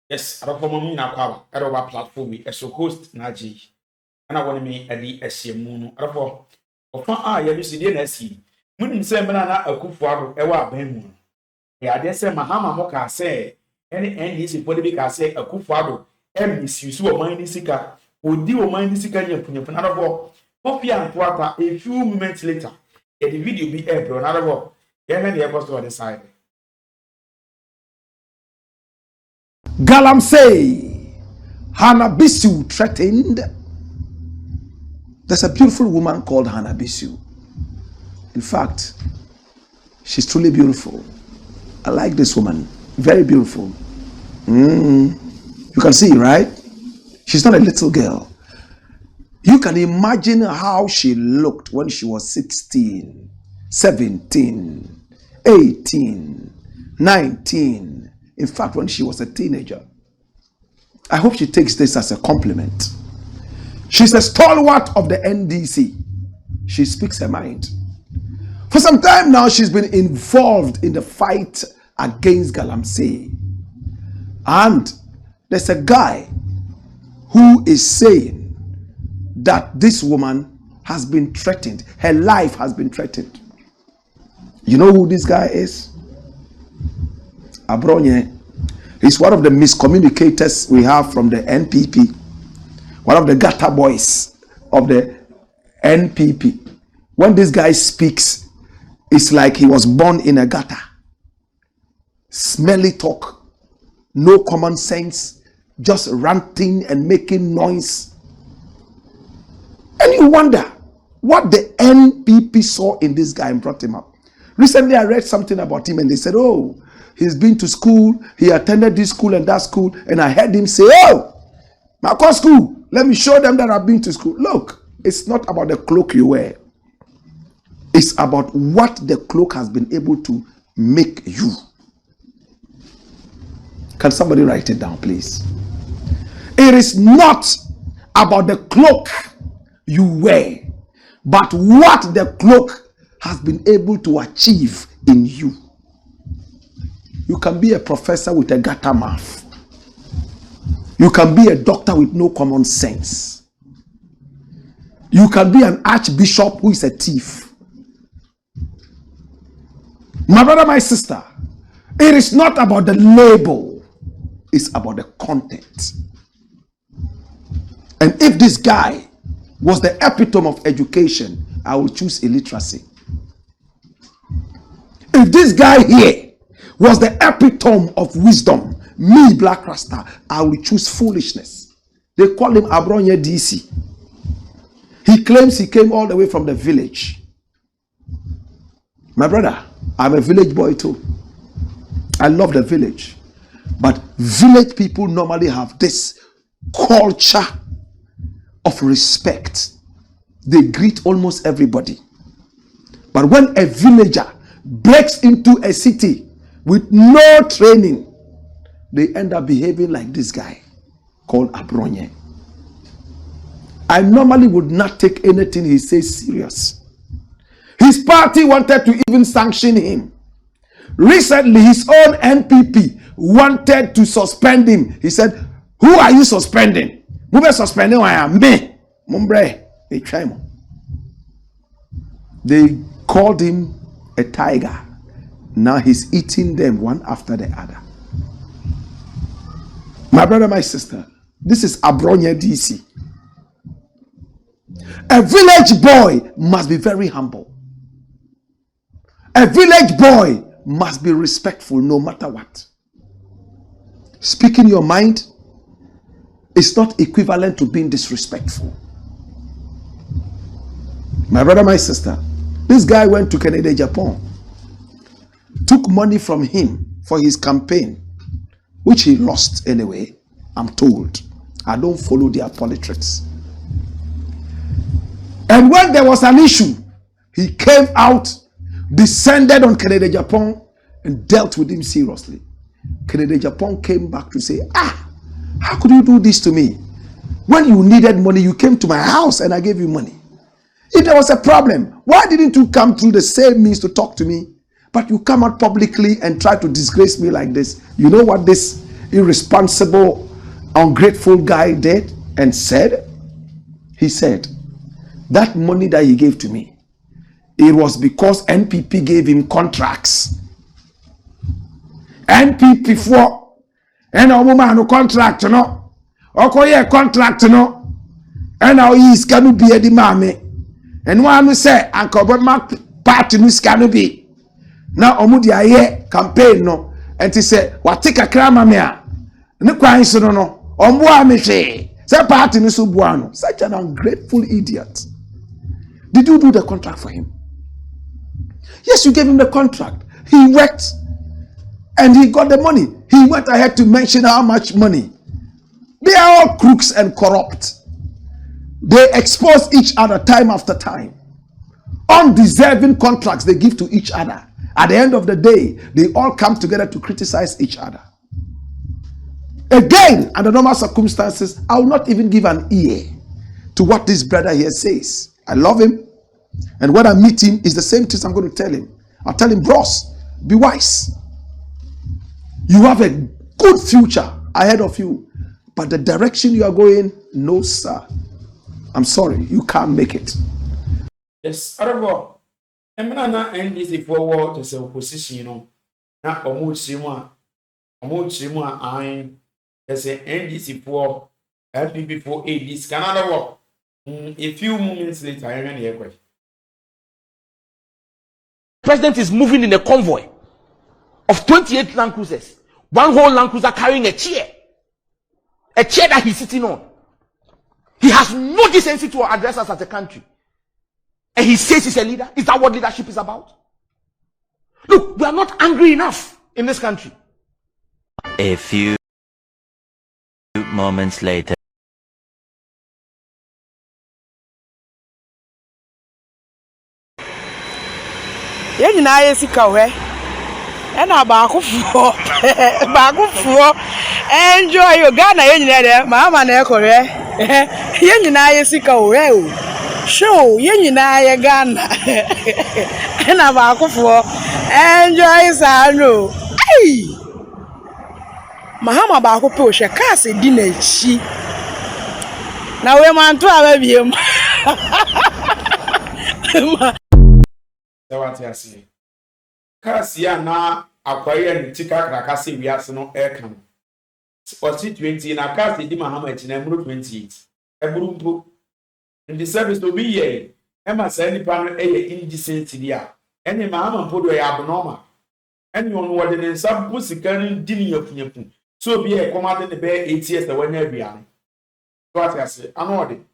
Yes, I don't know Nkoaa. I don't have platform. As a host, Naji. And I want me at the SCM. I don't know. You see the NSC. Munim say Manana Akronfo Ewa Benmu. Yeah, they say Mahama Moka say any NDC political say Akronfo Bissiw so mind sika. Odi o mind sika nyampunyampu na do. Popia Nkoaa a few moments later. The video be Abbron na do. Yeah, the apostle on the side. Galamsey, Hanna Bissiw threatened. There's a beautiful woman called Hanna Bissiw. In fact, she's truly beautiful. I like this woman. Very beautiful. You can see, right? She's not a little girl. You can imagine how she looked when she was 16, 17, 18, 19. In fact, when she was a teenager. I hope she takes this as a compliment. She's a stalwart of the NDC. She speaks her mind. For some time now, she's been involved in the fight against Galamsey. And there's a guy who is saying that this woman has been threatened. Her life has been threatened. You know who this guy is? Abbron. He's one of the miscommunicators we have from the NPP. One of the gutter boys of the NPP. When this guy speaks, it's like he was born in a gutter. Smelly talk, no common sense, just ranting and making noise. And you wonder what the NPP saw in this guy and brought him up. Recently, I read something about him and they said, oh, he's been to school, he attended this school and that school, and I heard him say, oh, my school, let me show them that I've been to school. Look, it's not about the cloak you wear. It's about what the cloak has been able to make you. Can somebody write it down, please? It is not about the cloak you wear, but what the cloak has been able to achieve in you. You can be a professor with a gutter mouth. You can be a doctor with no common sense. You can be an archbishop who is a thief. My brother, my sister, it is not about the label. It's about the content. And if this guy was the epitome of education, I will choose illiteracy. If this guy here was the epitome of wisdom, me, Black Rasta, I will choose foolishness. They call him Abbron DC. He claims he came all the way from the village. My brother, I'm a village boy too. I love the village. But village people normally have this culture of respect. They greet almost everybody. But when a villager breaks into a city with no training, they end up behaving like this guy called Abbron. I normally would not take anything he says serious. His party wanted to even sanction him. Recently, his own NPP wanted to suspend him. He said, who are you suspending? Who are suspending? I am me. They called him a tiger. Now he's eating them one after the other. My brother, my sister, this is Abbron DC. A village boy must be very humble. A village boy must be respectful no matter what. Speaking your mind is not equivalent to being disrespectful. My brother, my sister, this guy went to Canada, Japan, took money from him for his campaign, which he lost anyway, I'm told. I don't follow their politics. And when there was an issue, he came out, descended on Canada, Japan, and dealt with him seriously. Canada, Japan came back to say, how could you do this to me? When you needed money, you came to my house and I gave you money. If there was a problem, why didn't you come through the same means to talk to me? But you come out publicly and try to disgrace me like this. You know what this irresponsible, ungrateful guy did and said? He said, that money that he gave to me, it was because NPP gave him contracts. NPP for and a woman no contract no. Okoye contract no. And now he is gonna be a mame. And one will say, Uncle Mark party is gonna be. Now Omudi aye campaign no. And he said, what take a crama mea? No crying so no. Omwa me say party is buano. Such an ungrateful idiot. Did you do the contract for him? Yes, you gave him the contract. He worked and he got the money. He went ahead to mention how much money. They are all crooks and corrupt. They expose each other time after time. Undeserving contracts they give to each other. At the end of the day, they all come together to criticize each other. Again, under normal circumstances, I will not even give an ear to what this brother here says. I love him. And when I meet him, it's the same things I'm going to tell him. I'll tell him, bros, be wise. You have a good future ahead of you. But the direction you are going, no, sir. I'm sorry, you can't make it. Yes, Abbron. I'm not NDC forward to say opposition, you know. Now, Omutsimwa, I say NDC for LPP for ADs. Canada work. A few moments later, I ran here. President is moving in a convoy of 28 Land Cruisers. One whole Land Cruiser carrying a chair that he's sitting on. He has no decency to address us as a country. And he says he's a leader. Is that what leadership is about? Look, we are not angry enough in this country. A few moments later. Yeni na yesika we ena baakufo enjoy you Ghana yeni na de Mahama na ekore yeni na yesika we o show yeni na ye Ghana ena baakufo enjoy sano ai Mahama baakufo o Shøcks di na chi na we manto ababiem What I say? Cassia na acquire tika krakasi wiase no aircam. Osi 20 na kasi di Mahama echina muru 28. Eburumpo. In the service to be ye. Emma say ni pano indecent dia. Ene Mahama podo ya abnormal. Ene on wode ne nsam pusika dini yafunyafu. So be e command ne be 8 years the one abiane. What I say? Anode.